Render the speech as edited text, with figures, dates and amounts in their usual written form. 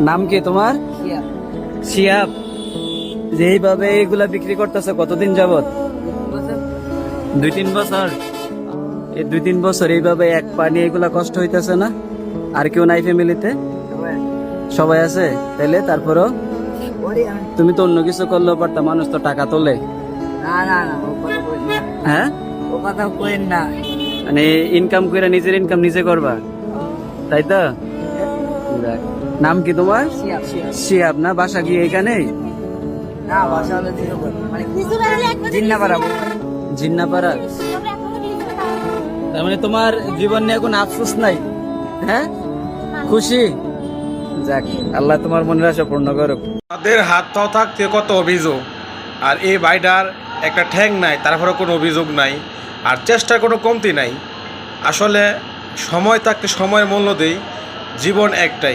নাম কি তোমার? শিয়াব। যেইভাবে এইগুলা বিক্রি করতেছে কতদিন যাবত? 2-3 বছর। এই 2-3 বছর এইভাবে এক পা নিয়ে এগুলা কষ্ট হইতেছে না? আর কেউ নাই ফ্যামিলিতে? সবাই আছে? তাইলে তারপরও তুমি তো অন্য কিছু করলেও পারতা, মানুষ তো টাকা তোলে। না না না, ও কথা কইন না, হ্যাঁ, ও কথা কইন না। মানে ইনকাম করে নিজের ইনকাম নিজে করবা, তাই তো? যাক। নাম কি তোমার? শিয়াব, শিয়াব। শিয়াব না? বাসা কি এখানেই? না, বাসা হলো জিরোপুর, মানে জিন্নাপাড়া। জিন্নাপাড়া। তার মানে তোমার জীবন নিয়ে এখন আফসোস নাই? হ্যাঁ, খুশি? যাক, আল্লাহ তোমার মনের আশা পূর্ণ করুক। তাদের হাত পাও থাকতে কত অভিযোগ, আর এই ভাইটার একটা ঠ্যাং নাই, তারপরে কোনো অভিযোগ নাই, আর চেষ্টার কোনো কমতি নাই। আসলে সময় থাকতে সময়ের মূল্য দেই, জীবন একটাই।